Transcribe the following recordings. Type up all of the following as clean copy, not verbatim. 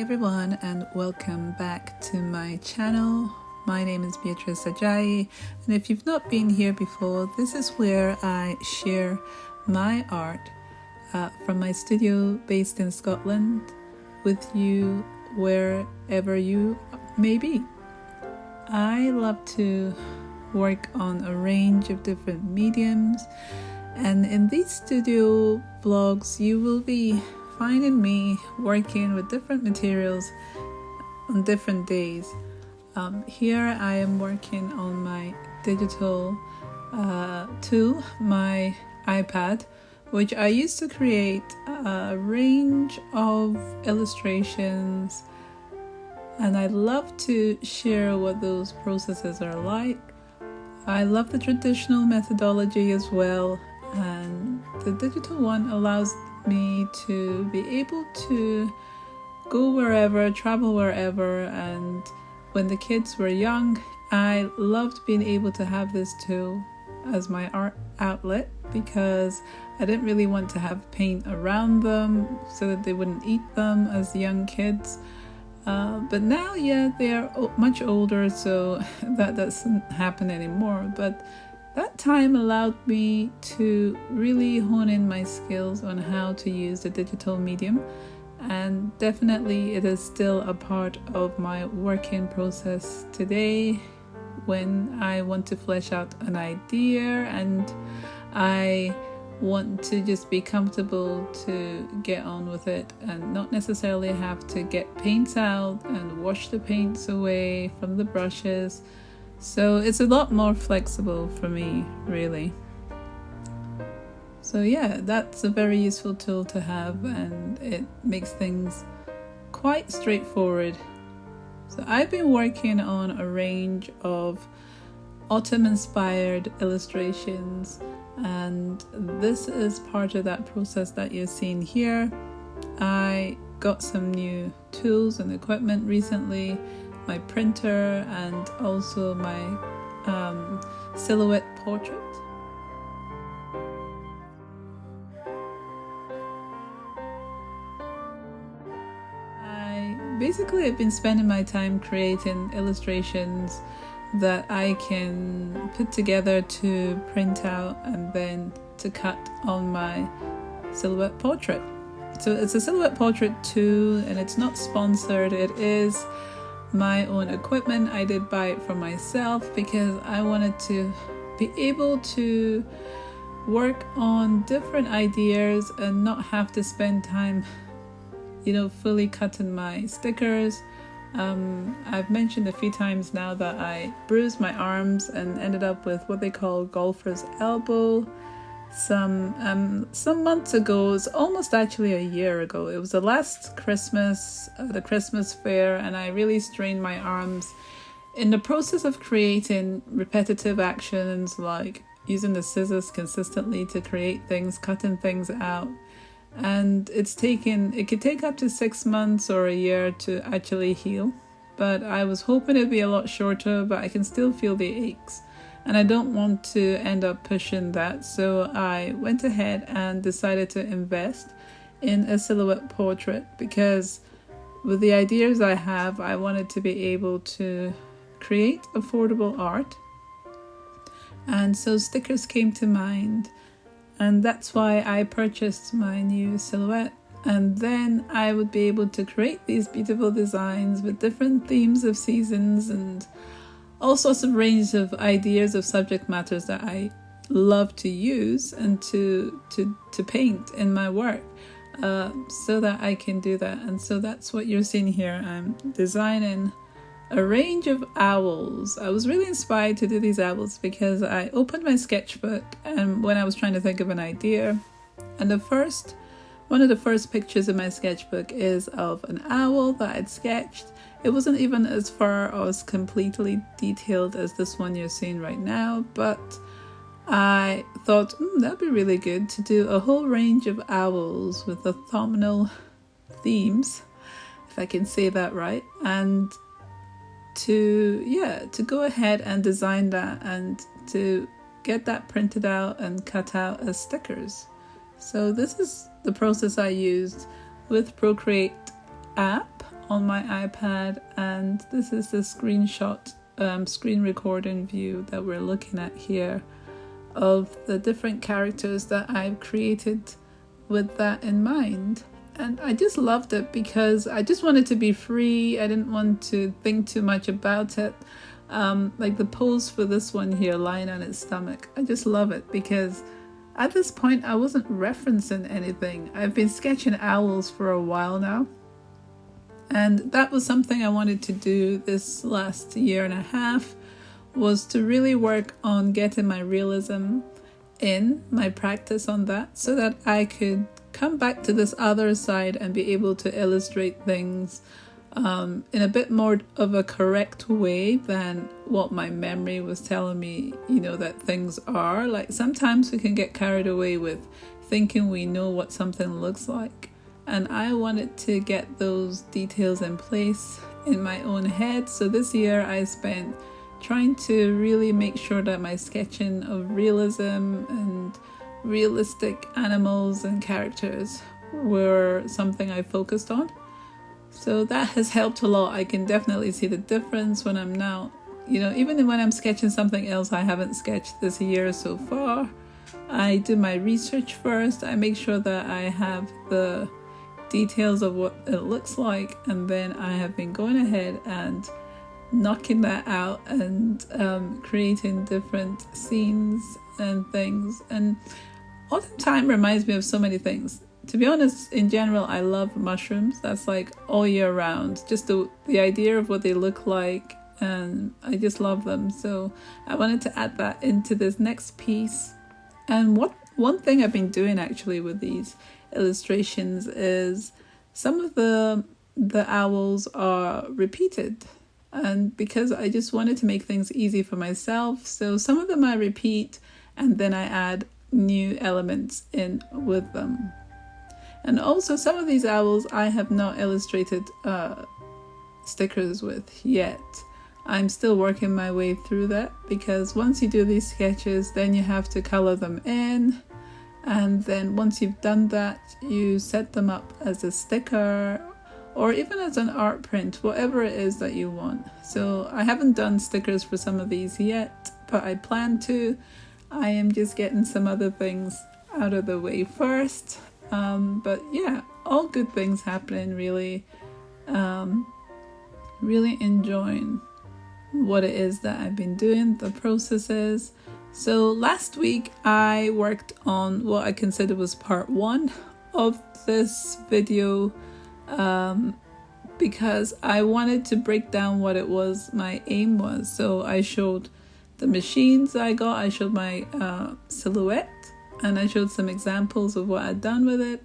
everyone, and welcome back to my channel. My name is Beatrice Ajayi, and if you've not been here before, this is where I share my art from my studio based in Scotland with you wherever you may be. I love to work on a range of different mediums, and in these studio vlogs you will be finding me working with different materials on different days. Here I am working on my digital tool, my iPad, which I use to create a range of illustrations, and I love to share what those processes are like. I love the traditional methodology as well, and the digital one allows me to be able to go wherever, travel wherever. And when the kids were young, I loved being able to have this tool as my art outlet because I didn't really want to have paint around them so that they wouldn't eat them as young kids. But now, they are much older, so that doesn't happen anymore. But that time allowed me to really hone in my skills on how to use the digital medium, and definitely it is still a part of my working process today when I want to flesh out an idea and I want to just be comfortable to get on with it and not necessarily have to get paints out and wash the paints away from the brushes. So it's a lot more flexible for me, really. So that's a very useful tool to have, and it makes things quite straightforward. So I've been working on a range of autumn-inspired illustrations, and this is part of that process that you're seeing here. I got some new tools and equipment recently, my printer, and also my silhouette portrait. I've been spending my time creating illustrations that I can put together to print out and then to cut on my silhouette portrait. So it's a silhouette portrait too, and it's not sponsored. It is my own equipment. I did buy it for myself because I wanted to be able to work on different ideas and not have to spend time fully cutting my stickers. I've mentioned a few times now that I bruised my arms and ended up with what they call golfer's elbow some months ago. It's almost actually a year ago. It was the last Christmas, the Christmas fair, and I really strained my arms in the process of creating repetitive actions like using the scissors consistently to create things, cutting things out. And it could take up to 6 months or a year to actually heal. But I was hoping it'd be a lot shorter, but I can still feel the aches. And I don't want to end up pushing that. So I went ahead and decided to invest in a silhouette portrait because with the ideas I have, I wanted to be able to create affordable art. And so stickers came to mind. And that's why I purchased my new silhouette. And then I would be able to create these beautiful designs with different themes of seasons and all sorts of range of ideas of subject matters that I love to use and to paint in my work, so that I can do that. And so that's what you're seeing here. I'm designing a range of owls. I was really inspired to do these owls because I opened my sketchbook and when I was trying to think of an idea, and one of the first pictures in my sketchbook is of an owl that I'd sketched. It wasn't even as far or as completely detailed as this one you're seeing right now, but I thought that'd be really good to do a whole range of owls with autumnal themes, if I can say that right, and to go ahead and design that and to get that printed out and cut out as stickers. So this is the process I used with Procreate app on my iPad, and this is the screen recording view that we're looking at here of the different characters that I've created with that in mind. And I just loved it because I just wanted to be free. I didn't want to think too much about it. Like the pose for this one here, lying on its stomach, I just love it because at this point I wasn't referencing anything. I've been sketching owls for a while now, and that was something I wanted to do this last year and a half, was to really work on getting my realism in, my practice on that, so that I could come back to this other side and be able to illustrate things in a bit more of a correct way than what my memory was telling me, that things are. Like sometimes we can get carried away with thinking we know what something looks like. And I wanted to get those details in place in my own head. So this year I spent trying to really make sure that my sketching of realism and realistic animals and characters were something I focused on. So that has helped a lot. I can definitely see the difference when I'm now, even when I'm sketching something else I haven't sketched this year so far. I do my research first. I make sure that I have the details of what it looks like, and then I have been going ahead and knocking that out and creating different scenes and things. And autumn time reminds me of so many things. To be honest, in general, I love mushrooms. That's like all year round. Just the idea of what they look like, and I just love them. So I wanted to add that into this next piece. And one thing I've been doing actually with these illustrations is some of the owls are repeated. And because I just wanted to make things easy for myself, so some of them I repeat and then I add new elements in with them. And also some of these owls I have not illustrated stickers with yet. I'm still working my way through that, because once you do these sketches, then you have to color them in. And then once you've done that, you set them up as a sticker or even as an art print, whatever it is that you want. So I haven't done stickers for some of these yet, but I plan to. I am just getting some other things out of the way first. But yeah, all good things happening, really. Really enjoying what it is that I've been doing, the processes. So last week I worked on what I consider was part 1 of this video, because I wanted to break down what it was my aim was. So I showed the machines I got, I showed my silhouette, and I showed some examples of what I'd done with it.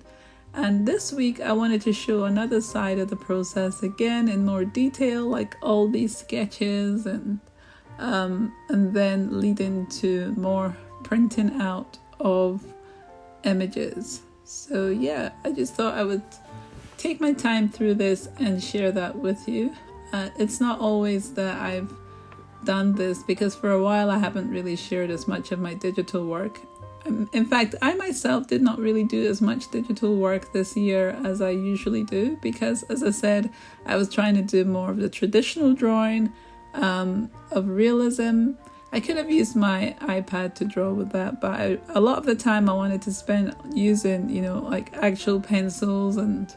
And this week I wanted to show another side of the process again in more detail, like all these sketches, and then lead into more printing out of images. So yeah, I just thought I would take my time through this and share that with you. It's not always that I've done this, because for a while I haven't really shared as much of my digital work. In fact, I myself did not really do as much digital work this year as I usually do, because as I said, I was trying to do more of the traditional drawing of realism. I could have used my iPad to draw with that, but a lot of the time I wanted to spend using, like actual pencils and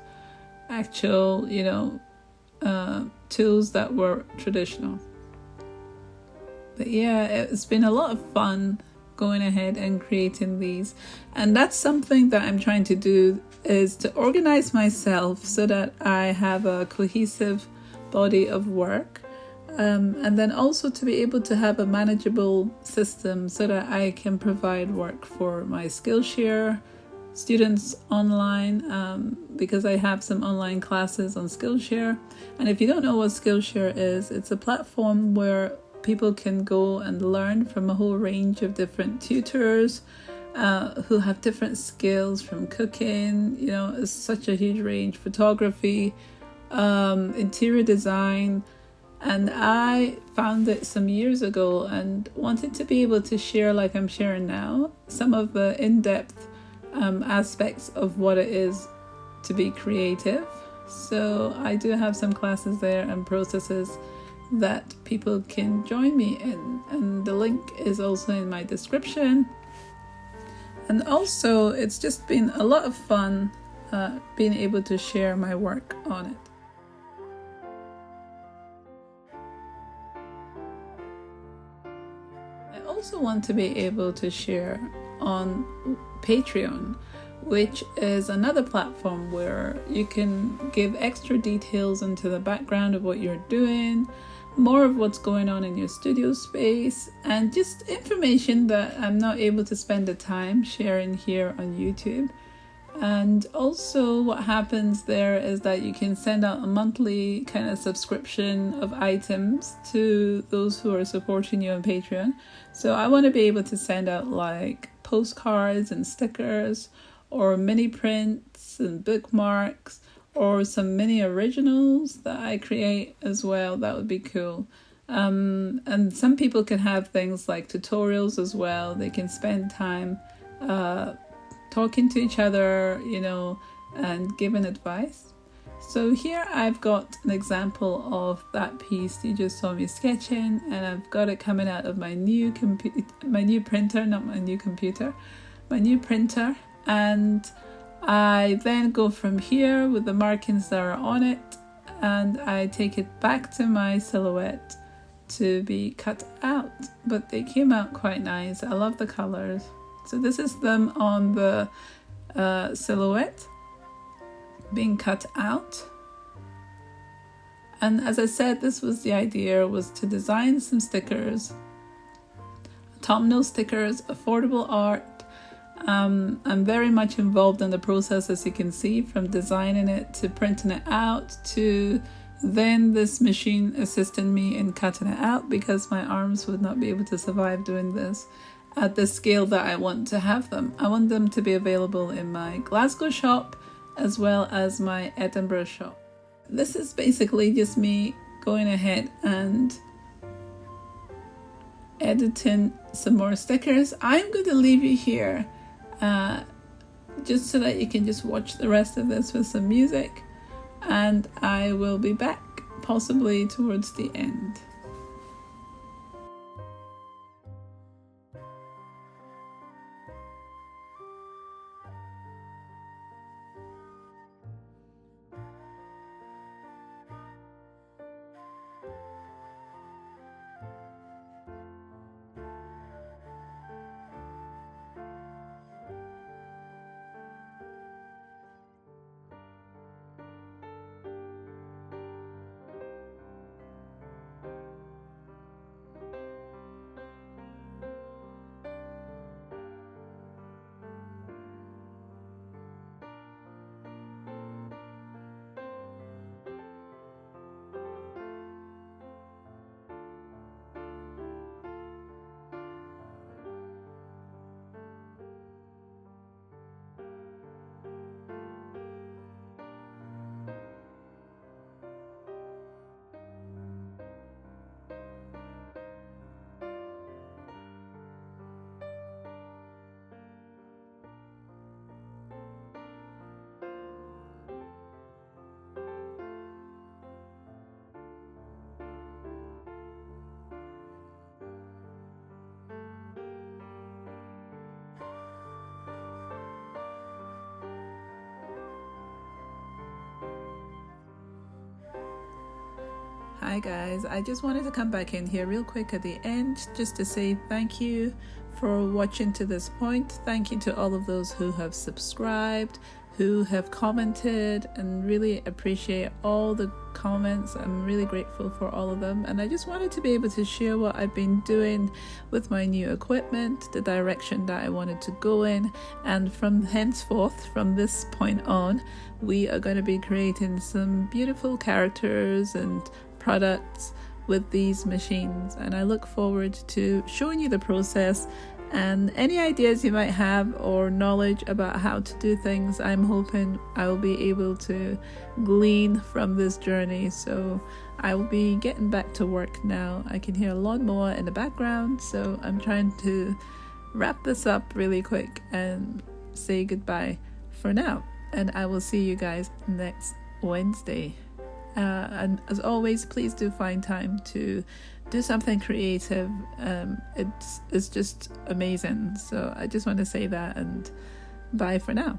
actual, tools that were traditional. But yeah, it's been a lot of fun going ahead and creating these. And that's something that I'm trying to do, is to organize myself so that I have a cohesive body of work. And then also to be able to have a manageable system so that I can provide work for my Skillshare students online, because I have some online classes on Skillshare. And if you don't know what Skillshare is, it's a platform where people can go and learn from a whole range of different tutors who have different skills, from cooking, it's such a huge range, photography, interior design. And I found it some years ago and wanted to be able to share, like I'm sharing now, some of the in-depth aspects of what it is to be creative. So I do have some classes there and processes that people can join me in, and the link is also in my description. And also, it's just been a lot of fun being able to share my work on it. I also want to be able to share on Patreon, which is another platform where you can give extra details into the background of what you're doing, more of what's going on in your studio space, and just information that I'm not able to spend the time sharing here on YouTube. And also what happens there is that you can send out a monthly kind of subscription of items to those who are supporting you on Patreon. So I want to be able to send out like postcards and stickers, or mini prints and bookmarks, or some mini originals that I create as well. That would be cool. And some people can have things like tutorials as well. They can spend time talking to each other, and giving advice. So here I've got an example of that piece you just saw me sketching, and I've got it coming out of my new printer, and I then go from here with the markings that are on it, and I take it back to my silhouette to be cut out. But they came out quite nice. I love the colors. So this is them on the silhouette being cut out. And as I said, this was the idea, was to design some stickers, thumbnail stickers, affordable art. I'm very much involved in the process, as you can see, from designing it to printing it out to then this machine assisting me in cutting it out, because my arms would not be able to survive doing this at the scale that I want to have them. I want them to be available in my Glasgow shop as well as my Edinburgh shop. This is basically just me going ahead and editing some more stickers. I'm going to leave you here just so that you can just watch the rest of this with some music, and I will be back possibly towards the end. Hi guys, I just wanted to come back in here real quick at the end just to say thank you for watching to this point. Thank you to all of those who have subscribed, who have commented, and really appreciate all the comments. I'm really grateful for all of them, and I just wanted to be able to share what I've been doing with my new equipment, the direction that I wanted to go in, and from henceforth, from this point on, we are going to be creating some beautiful characters and products with these machines, and I look forward to showing you the process and any ideas you might have or knowledge about how to do things. I'm hoping I will be able to glean from this journey. So I will be getting back to work now. I can hear a lawnmower in the background, so I'm trying to wrap this up really quick and say goodbye for now, and I will see you guys next Wednesday. And as always, please do find time to do something creative. It's just amazing. So I just want to say that, and bye for now.